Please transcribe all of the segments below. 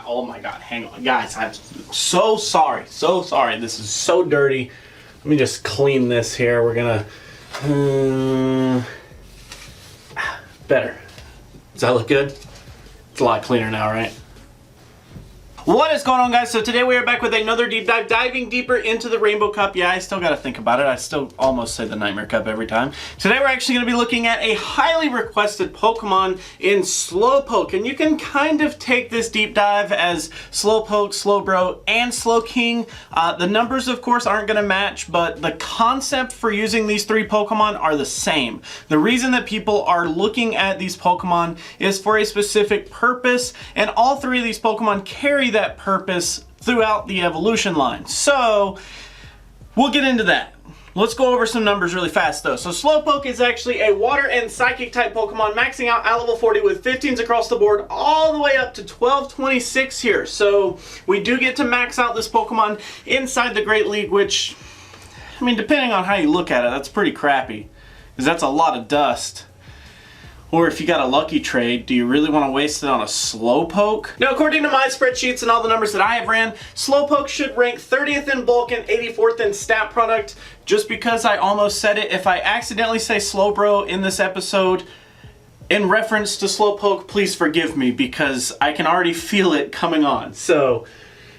oh my god, hang on. Guys, I'm so sorry, This is so dirty. Let me just clean this here. We're gonna, better. Does that look good? It's a lot cleaner now, right? What is going on, guys? So today we are back with another deep dive, diving deeper into the Rainbow Cup. Yeah, I still got to think about it. I still almost say the Nightmare Cup every time. Today we're actually going to be looking at a highly requested Pokemon in Slowpoke. And you can kind of take this deep dive as Slowpoke, Slowbro, and Slowking. The numbers, of course, aren't going to match, but the concept for using these three Pokemon are the same. The reason that people are looking at these Pokemon is for a specific purpose, and all three of these Pokemon carry that purpose throughout the evolution line. So we'll get into that. Let's go over some numbers really fast though. So Slowpoke is actually a water and psychic type Pokemon, maxing out at level 40 with 15s across the board all the way up to 1226 here. So we do get to max out this Pokemon inside the Great League, which, I mean, depending on how you look at it, that's pretty crappy, because that's a lot of dust. Or if you got a lucky trade, do you really want to waste it on a Slowpoke? Now, according to my spreadsheets and all the numbers that I have ran, Slowpoke should rank 30th in bulk and 84th in stat product. Just because I almost said it, if I accidentally say Slowbro in this episode in reference to Slowpoke, please forgive me, because I can already feel it coming on. So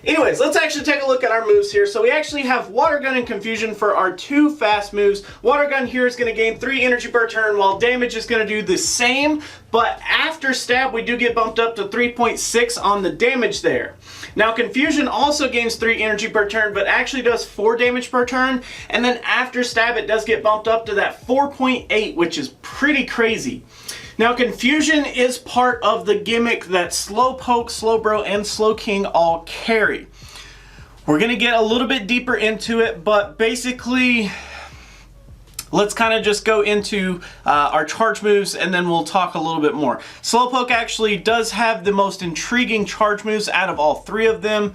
anyways, let's actually take a look at our moves here. So we actually have Water Gun and Confusion for our two fast moves. Water Gun here is going to gain 3 energy per turn, while Damage is going to do the same, but after Stab we do get bumped up to 3.6 on the damage there. Now Confusion also gains 3 energy per turn, but actually does 4 damage per turn, and then after Stab it does get bumped up to that 4.8, which is pretty crazy. Now, Confusion is part of the gimmick that Slowpoke, Slowbro, and Slowking all carry. We're going to get a little bit deeper into it, but basically, let's kind of just go into our charge moves, and then we'll talk a little bit more. Slowpoke actually does have the most intriguing charge moves out of all three of them.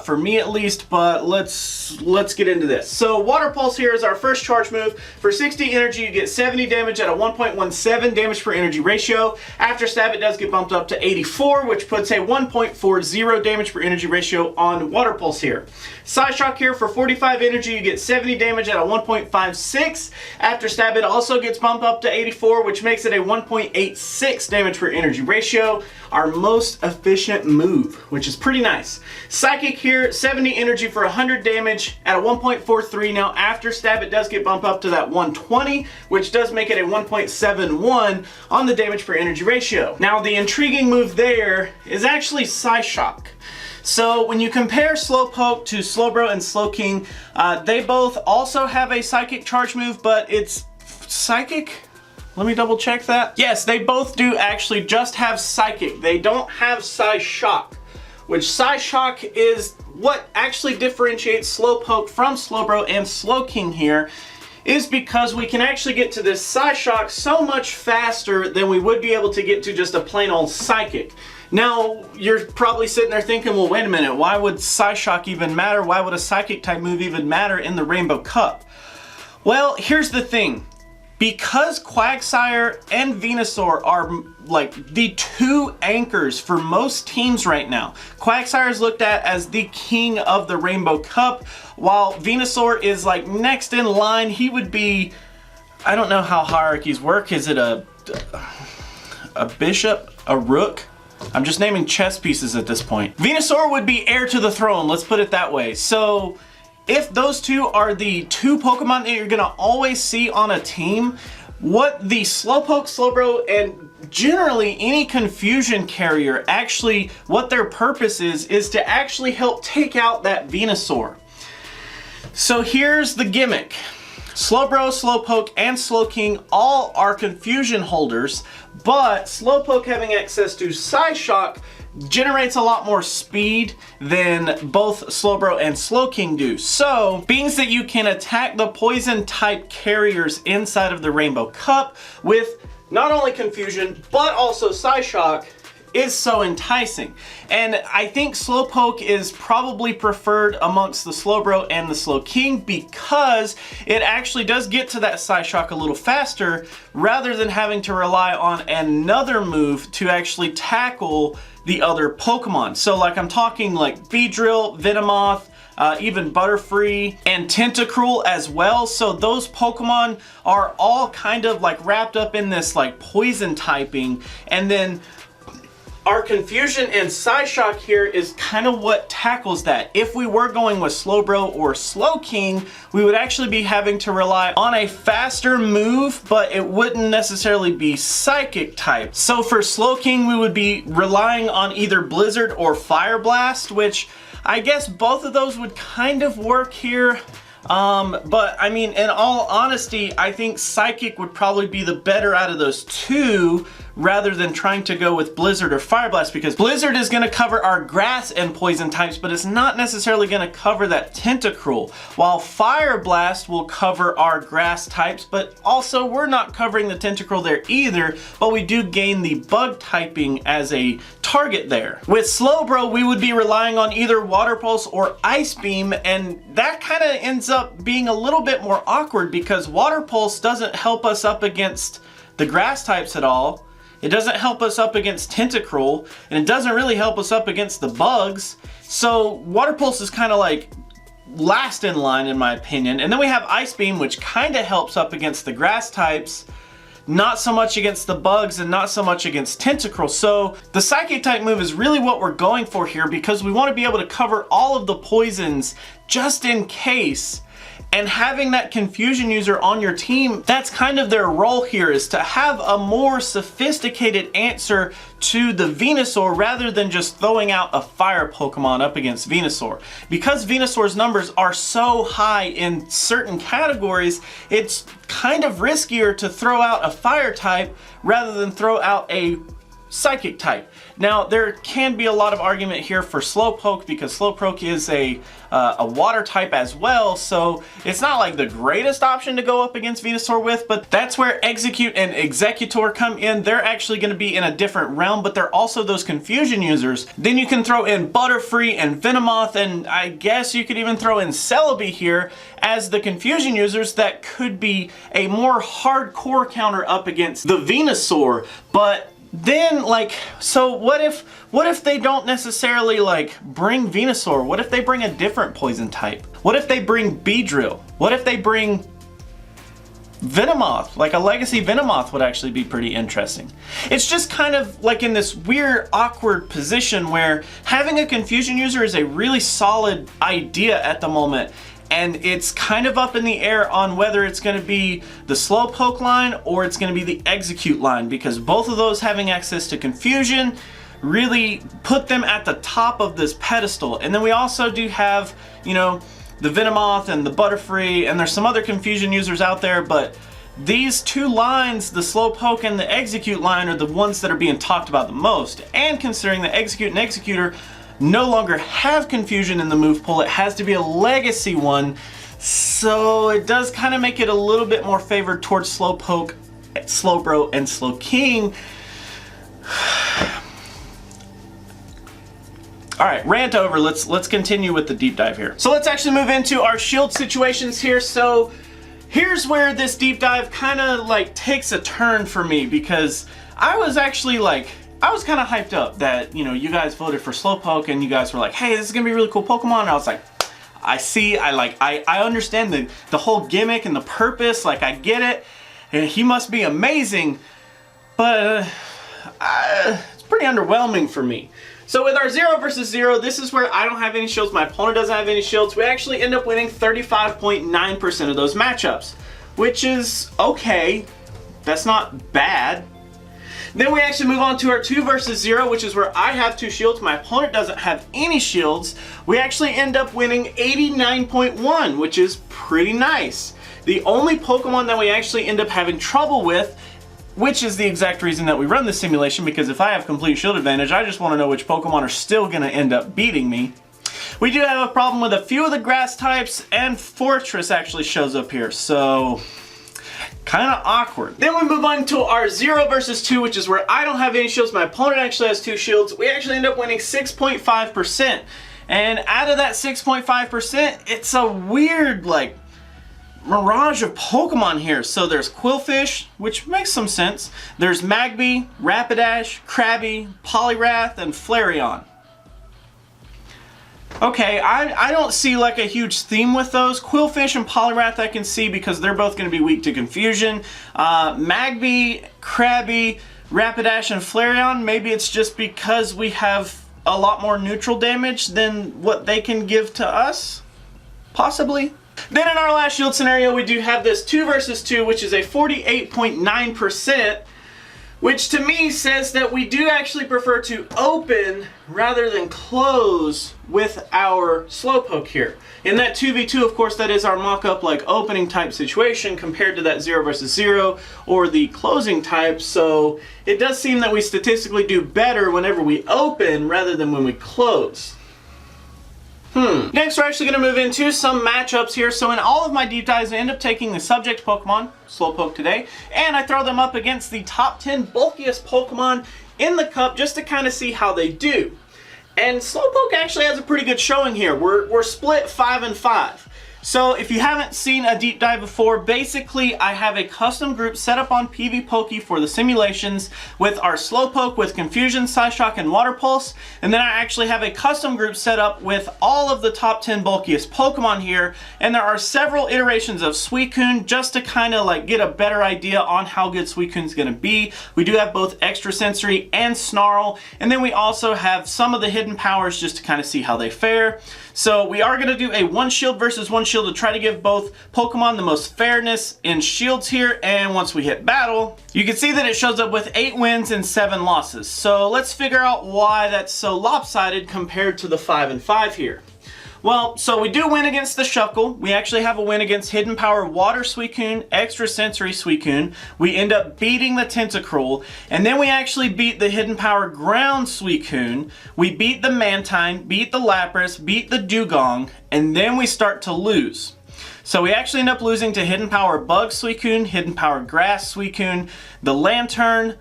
For me at least, but let's get into this. So Water Pulse here is our first charge move. For 60 energy you get 70 damage at a 1.17 damage per energy ratio. After Stab it does get bumped up to 84, which puts a 1.40 damage per energy ratio on Water Pulse here. Psyshock here for 45 energy you get 70 damage at a 1.56. After Stab it also gets bumped up to 84, which makes it a 1.86 damage per energy ratio. Our most efficient move, which is pretty nice. Psychic here, 70 energy for 100 damage at a 1.43. Now after Stab it does get bumped up to that 120, which does make it a 1.71 on the damage per energy ratio. Now the intriguing move there is actually Psyshock. So when you compare Slowpoke to Slowbro and Slowking, they both also have a psychic charge move, but it's psychic? Let me double check that. Yes, they both do actually just have Psychic. They don't have Psyshock, which Psyshock is what actually differentiates Slowpoke from Slowbro and Slowking here, is because we can actually get to this Psyshock so much faster than we would be able to get to just a plain old Psychic. Now, you're probably sitting there thinking, well, wait a minute, why would Psyshock even matter? Why would a Psychic type move even matter in the Rainbow Cup? Well, here's the thing. Because Quagsire and Venusaur are like the two anchors for most teams right now. Quagsire is looked at as the king of the Rainbow Cup, while Venusaur is like next in line. He would be, I don't know how hierarchies work. Is it a bishop, a rook? I'm just naming chess pieces at this point. Venusaur would be heir to the throne, let's put it that way. So if those two are the two Pokemon that you're going to always see on a team, what the Slowpoke, Slowbro, and generally any Confusion carrier actually, what their purpose is to actually help take out that Venusaur. So here's the gimmick. Slowbro, Slowpoke, and Slowking all are Confusion holders, but Slowpoke having access to Psyshock generates a lot more speed than both Slowbro and Slowking do. So, means that you can attack the poison type carriers inside of the Rainbow Cup with not only Confusion, but also Psyshock, is so enticing. And I think Slowpoke is probably preferred amongst the Slowbro and the Slowking because it actually does get to that Psyshock a little faster rather than having to rely on another move to actually tackle the other Pokemon. So like I'm talking like Beedrill, Venomoth, even Butterfree and Tentacruel as well. So those Pokemon are all kind of like wrapped up in this like poison typing, and then our Confusion and Psyshock here is kind of what tackles that. If we were going with Slowbro or Slowking, we would actually be having to rely on a faster move, but it wouldn't necessarily be Psychic type. So for Slowking, we would be relying on either Blizzard or Fire Blast, which I guess both of those would kind of work here. But I mean, in all honesty, I think Psychic would probably be the better out of those two rather than trying to go with Blizzard or Fire Blast, because Blizzard is going to cover our grass and poison types, but it's not necessarily going to cover that Tentacruel, while Fire Blast will cover our grass types, but also we're not covering the Tentacruel there either, but we do gain the bug typing as a target there. With Slowbro, we would be relying on either Water Pulse or Ice Beam, and that kind of ends up being a little bit more awkward because Water Pulse doesn't help us up against the grass types at all. It doesn't help us up against Tentacruel, and it doesn't really help us up against the bugs. So Water Pulse is kind of like last in line in my opinion. And then we have Ice Beam, which kind of helps up against the grass types, not so much against the bugs and not so much against Tentacruel. So the Psychic type move is really what we're going for here because we want to be able to cover all of the poisons just in case. And having that Confusion user on your team, that's kind of their role here, is to have a more sophisticated answer to the Venusaur rather than just throwing out a fire Pokemon up against Venusaur. Because Venusaur's numbers are so high in certain categories, it's kind of riskier to throw out a fire type rather than throw out a Psychic type. Now there can be a lot of argument here for Slowpoke because Slowpoke is a water type as well, so it's not like the greatest option to go up against Venusaur with, but that's where Execute and Executor come in. They're actually going to be in a different realm, but they're also those Confusion users. Then you can throw in Butterfree and Venomoth, and I guess you could even throw in Celebi here as the Confusion users that could be a more hardcore counter up against the Venusaur. But then, like, so what if they don't necessarily like bring Venusaur? What if they bring a different poison type? What if they bring Beedrill? What if they bring Venomoth? Like a Legacy Venomoth would actually be pretty interesting. It's just kind of like in this weird, awkward position where having a Confusion user is a really solid idea at the moment. And it's kind of up in the air on whether it's going to be the Slowpoke line or it's going to be the Execute line, because both of those having access to Confusion really put them at the top of this pedestal. And then we also do have, you know, the Venomoth and the Butterfree, and there's some other Confusion users out there, but these two lines, the Slowpoke and the Execute line, are the ones that are being talked about the most. And considering the Execute and Executor no longer have Confusion in the move pool, it has to be a legacy one, so it does kind of make it a little bit more favored towards Slowpoke, Slowbro, and Slowking. Alright, rant over. Let's continue with the deep dive here. So let's actually move into our shield situations here. So here's where this deep dive kind of like takes a turn for me, because I was actually like, I was kind of hyped up that, you know, you guys voted for Slowpoke and you guys were like, hey, this is gonna be a really cool Pokemon. And I was like, I understand the whole gimmick and the purpose, like I get it, and he must be amazing, but it's pretty underwhelming for me. So with our 0 versus 0, this is where I don't have any shields, my opponent doesn't have any shields. We actually end up winning 35.9% of those matchups, which is okay. That's not bad. Then we actually move on to our 2 versus 0, which is where I have 2 shields, my opponent doesn't have any shields. We actually end up winning 89.1, which is pretty nice. The only Pokemon that we actually end up having trouble with, which is the exact reason that we run this simulation, because if I have complete shield advantage, I just want to know which Pokemon are still going to end up beating me. We do have a problem with a few of the grass types, and Fortress actually shows up here, so Kind of awkward. Then we move on to our 0 versus 2, which is where I don't have any shields. My opponent actually has 2 shields. We actually end up winning 6.5%. And out of that 6.5%, it's a weird, like, mirage of Pokemon here. So there's Quillfish, which makes some sense. There's Magby, Rapidash, Krabby, Poliwrath, and Flareon. Okay, I don't see like a huge theme with those. Quillfish and Poliwrath I can see because they're both going to be weak to confusion. Magby, Krabby, Rapidash, and Flareon, maybe it's just because we have a lot more neutral damage than what they can give to us? Possibly. Then in our last shield scenario, we do have this 2 versus 2, which is a 48.9%. Which to me says that we do actually prefer to open rather than close with our Slowpoke here. In that 2v2, of course, that is our mock-up like opening type situation compared to that 0 versus 0 or the closing type. So it does seem that we statistically do better whenever we open rather than when we close. Next, we're actually going to move into some matchups here. So in all of my deep dives, I end up taking the subject Pokemon, Slowpoke today, and I throw them up against the top 10 bulkiest Pokemon in the cup just to kind of see how they do. And Slowpoke actually has a pretty good showing here. We're split 5-5. So if you haven't seen a deep dive before, basically I have a custom group set up on PvPoke for the simulations with our Slowpoke with Confusion, Psyshock, and Water Pulse. And then I actually have a custom group set up with all of the top 10 bulkiest Pokemon here. And there are several iterations of Suicune just to kind of like get a better idea on how good Suicune's going to be. We do have both Extrasensory and Snarl. And then we also have some of the hidden powers just to kind of see how they fare. So we are going to do a 1 shield versus 1 shield to try to give both Pokemon the most fairness in shields here. And once we hit battle, you can see that it shows up with 8 wins and 7 losses. So let's figure out why that's so lopsided compared to the 5-5 here. Well, so we do win against the Shuckle. We actually have a win against Hidden Power Water Suicune, Extrasensory Suicune. We end up beating the Tentacruel, and then we actually beat the Hidden Power Ground Suicune. We beat the Mantine, beat the Lapras, beat the Dugong, and then we start to lose. So we actually end up losing to Hidden Power Bug Suicune, Hidden Power Grass Suicune, the Lantern,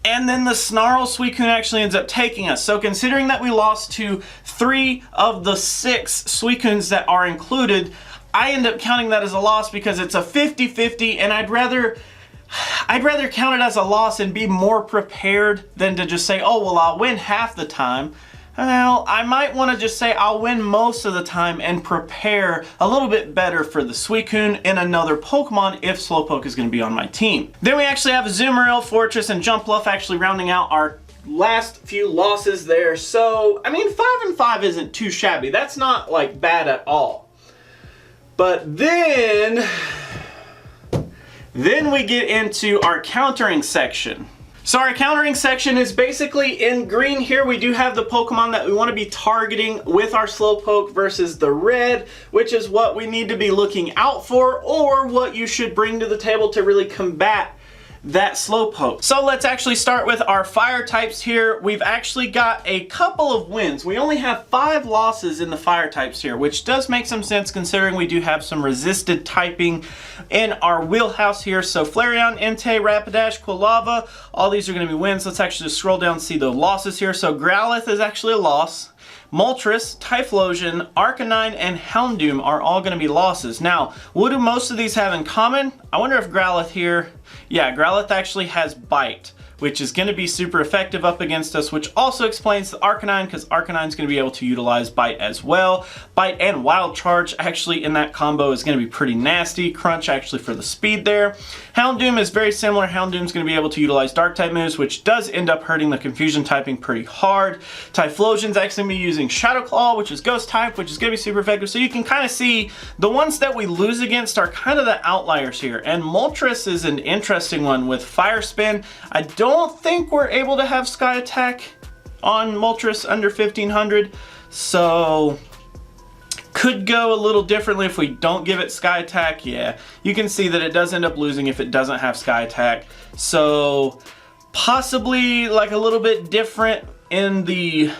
and then the Snarl Suicune actually ends up taking us. So considering that we lost to 3 of the 6 Suicunes that are included, I end up counting that as a loss because it's a 50-50, and I'd rather count it as a loss and be more prepared than to just say, oh, well, I'll win half the time. Well, I might want to just say I'll win most of the time and prepare a little bit better for the Suicune in another Pokemon if Slowpoke is going to be on my team. Then we actually have Azumarill, Fortress, and Jumpluff actually rounding out our last few losses there. So, I mean, 5-5 isn't too shabby. That's not, like, bad at all. But then we get into our countering section. So our countering section is basically in green here. We do have the Pokemon that we want to be targeting with our Slowpoke versus the red, which is what we need to be looking out for or what you should bring to the table to really combat that Slowpoke. So let's actually start with our fire types here. We've actually got a couple of wins. We only have 5 losses in the fire types here, which does make some sense considering we do have some resisted typing in our wheelhouse here. So Flareon, Entei, Rapidash, Quilava, all these are going to be wins. Let's actually just scroll down and see the losses here. So Growlithe is actually a loss. Moltres, Typhlosion, Arcanine, and Houndoom are all going to be losses. Now, what do most of these have in common? I wonder if Growlithe here... Yeah, Growlithe actually has Bite, which is going to be super effective up against us, which also explains the Arcanine, because Arcanine's going to be able to utilize Bite as well. Bite and Wild Charge actually in that combo is going to be pretty nasty. Crunch actually for the speed there. Houndoom is very similar. Houndoom's going to be able to utilize Dark-type moves, which does end up hurting the Confusion typing pretty hard. Typhlosion's actually going to be using Shadow Claw, which is Ghost-type, which is going to be super effective. So you can kind of see the ones that we lose against are kind of the outliers here. And Moltres is an interesting one with Fire Spin. I don't think we're able to have Sky Attack on Moltres under 1500, so could go a little differently if we don't give it Sky Attack. Yeah, you can see that it does end up losing if it doesn't have Sky Attack, so possibly like a little bit different in the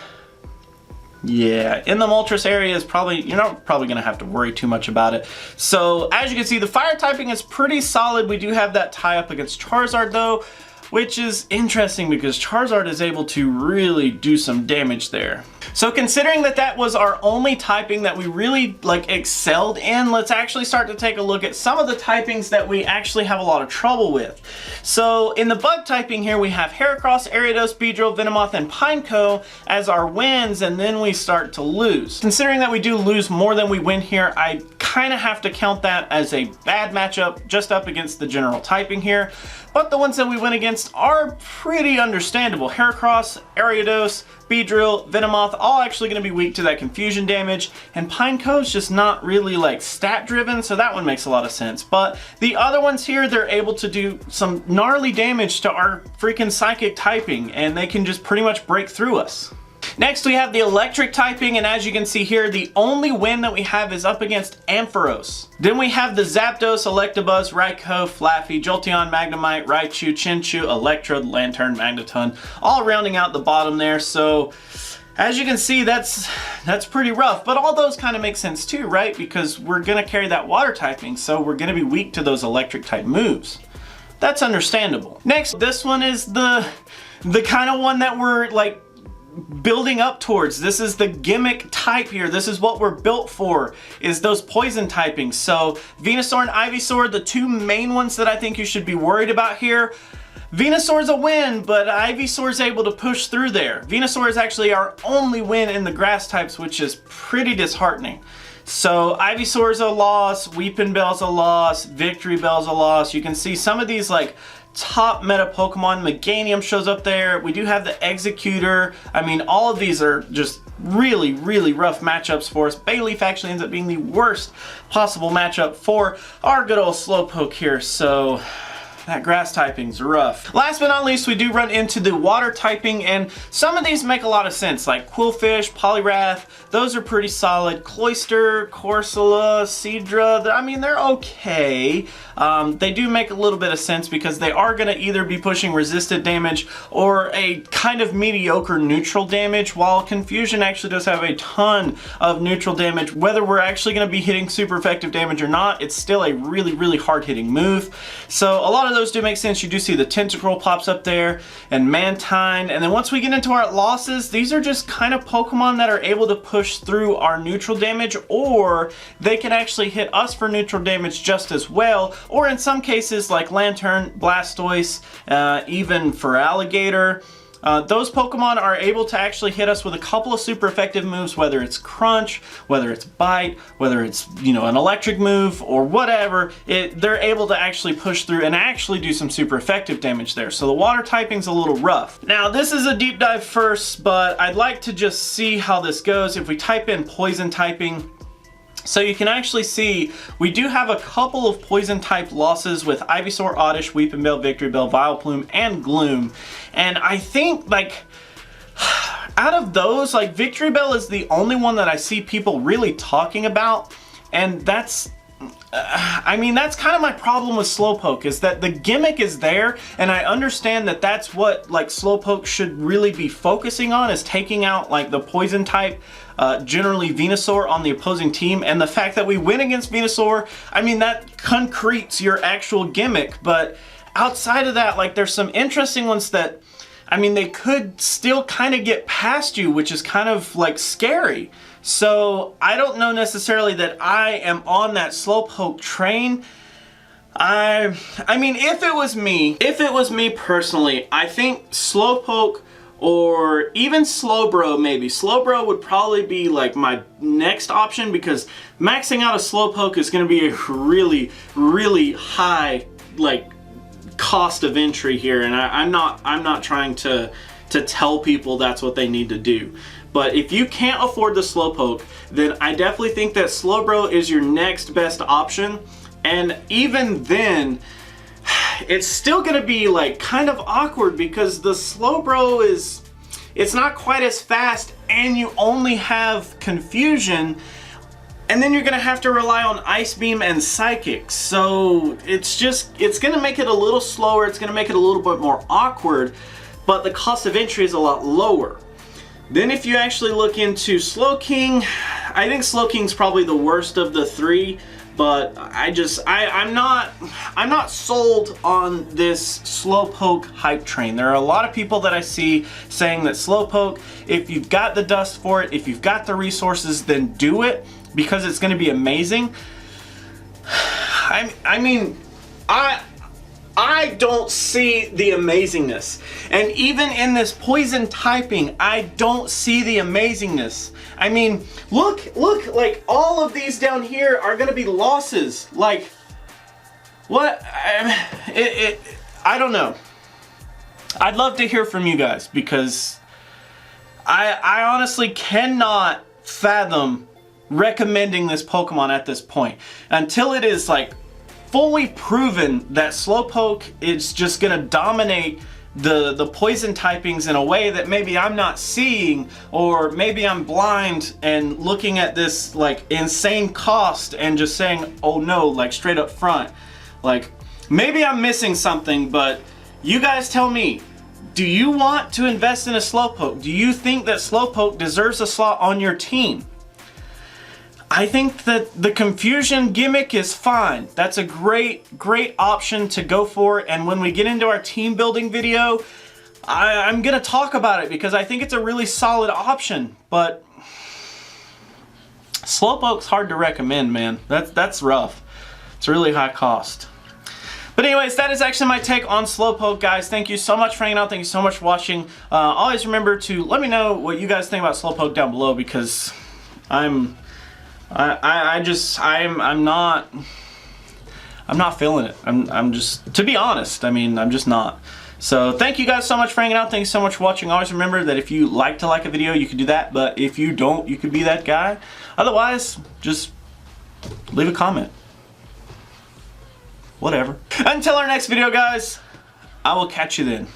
Yeah, in the Moltres area is probably, you're not probably going to have to worry too much about it. So as you can see, the fire typing is pretty solid. We do have that tie up against Charizard though, which is interesting because Charizard is able to really do some damage there. So considering that that was our only typing that we really like excelled in, let's actually start to take a look at some of the typings that we actually have a lot of trouble with. So in the bug typing here, we have Heracross, Ariados, Beedrill, Venomoth, and Pineco as our wins, and then we start to lose. Considering that we do lose more than we win here, I kind of have to count that as a bad matchup just up against the general typing here. But the ones that we win against are pretty understandable. Heracross, Ariados, Beedrill, Venomoth, all actually going to be weak to that confusion damage, and Pineco's just not really like stat driven, so that one makes a lot of sense. But the other ones here, they're able to do some gnarly damage to our freaking psychic typing, and they can just pretty much break through us. Next we have the electric typing, and as you can see here, the only win that we have is up against Ampharos. Then we have the Zapdos, Electabuzz, Raikou, Flaffy, Jolteon, Magnemite, Raichu, Chinchou, Electrode, Lantern, Magneton, all rounding out the bottom there. So as you can see, that's pretty rough, but all those kind of make sense too, right? Because we're gonna carry that water typing, so we're gonna be weak to those electric type moves. That's understandable. Next, this one is the kind of one that we're like building up towards. This is the gimmick type here. This is what we're built for, is those poison typings. So Venusaur and Ivysaur, the two main ones that I think you should be worried about here. Venusaur's a win, but Ivysaur's able to push through there. Venusaur is actually our only win in the grass types, which is pretty disheartening. So Ivysaur's a loss, Weepinbell's a loss, Victory Bell's a loss. You can see some of these like top meta Pokemon. Meganium shows up there. We do have the Executor. I mean, all of these are just really, really rough matchups for us. Bayleaf actually ends up being the worst possible matchup for our good old Slowpoke here. So that grass typing's rough. Last but not least, we do run into the water typing, and some of these make a lot of sense, like Quillfish, Poliwrath. Those are pretty solid. Cloyster, Corsola, Seadra, I mean, they're okay. They do make a little bit of sense because they are going to either be pushing resistant damage or a kind of mediocre neutral damage, while Confusion actually does have a ton of neutral damage. Whether we're actually going to be hitting super effective damage or not, it's still a really, really hard hitting move. So a lot of those do make sense. You do see the Tentacruel pops up there, and Mantine, and then once we get into our losses, these are just kind of Pokemon that are able to push through our neutral damage, or they can actually hit us for neutral damage just as well, or in some cases like Lantern, Blastoise, even for Alligator. Those Pokemon are able to actually hit us with a couple of super effective moves, whether it's Crunch, whether it's Bite, whether it's, you know, an electric move or whatever. They're able to actually push through and actually do some super effective damage there. So the water typing's a little rough. Now this is a deep dive first, but I'd like to just see how this goes. If we type in poison typing, so you can actually see we do have a couple of poison type losses with Ivysaur, Oddish, Weepinbell, Victreebel, Vileplume, and Gloom. And I think like out of those, like Victreebel is the only one that I see people really talking about, and that's I mean, that's kind of my problem with Slowpoke, is that the gimmick is there, and I understand that that's what like Slowpoke should really be focusing on, is taking out like the poison type, generally Venusaur on the opposing team. And the fact that we win against Venusaur, I mean, that concretes your actual gimmick. But outside of that, like there's some interesting ones that, I mean, they could still kind of get past you, which is kind of like scary. So I don't know necessarily that I am on that Slowpoke train. I mean, if it was me personally, I think Slowpoke or even Slowbro maybe. Slowbro would probably be like my next option, because maxing out a Slowpoke is going to be a really, really high like cost of entry here, and I'm not trying to tell people that's what they need to do. But if you can't afford the Slowpoke, then I definitely think that Slowbro is your next best option. And even then, it's still gonna be like kind of awkward, because the Slowbro it's not quite as fast, and you only have Confusion, and then you're gonna have to rely on Ice Beam and Psychic. So it's gonna make it a little slower, it's gonna make it a little bit more awkward, but the cost of entry is a lot lower. Then if you actually look into Slowking, I think Slowking's probably the worst of the three, but I'm not sold on this Slowpoke hype train. There are a lot of people that I see saying that Slowpoke, if you've got the dust for it, if you've got the resources, then do it because it's going to be amazing. I mean, I don't see the amazingness. And even in this poison typing, I don't see the amazingness. I mean, look, like all of these down here are gonna be losses. Like, what? I don't know. I'd love to hear from you guys because I honestly cannot fathom recommending this Pokemon at this point until it is like fully proven that Slowpoke is just gonna dominate the poison typings in a way that maybe I'm not seeing, or maybe I'm blind and looking at this like insane cost and just saying, oh no, like straight up front. Like maybe I'm missing something, but you guys tell me, do you want to invest in a Slowpoke? Do you think that Slowpoke deserves a slot on your team? I think that the confusion gimmick is fine. That's a great option to go for. And when we get into our team building video, I'm gonna talk about it because I think it's a really solid option. But Slowpoke's hard to recommend, man. That's rough. It's a really high cost. But anyways, that is actually my take on Slowpoke, guys. Thank you so much for hanging out. Thank you so much for watching. Always remember to let me know what you guys think about Slowpoke down below because I'm not feeling it. I'm just, to be honest, I mean, I'm just not. So thank you guys so much for hanging out. Thank you so much for watching. Always remember that if you like a video, you can do that. But if you don't, you could be that guy. Otherwise, just leave a comment. Whatever. Until our next video, guys, I will catch you then.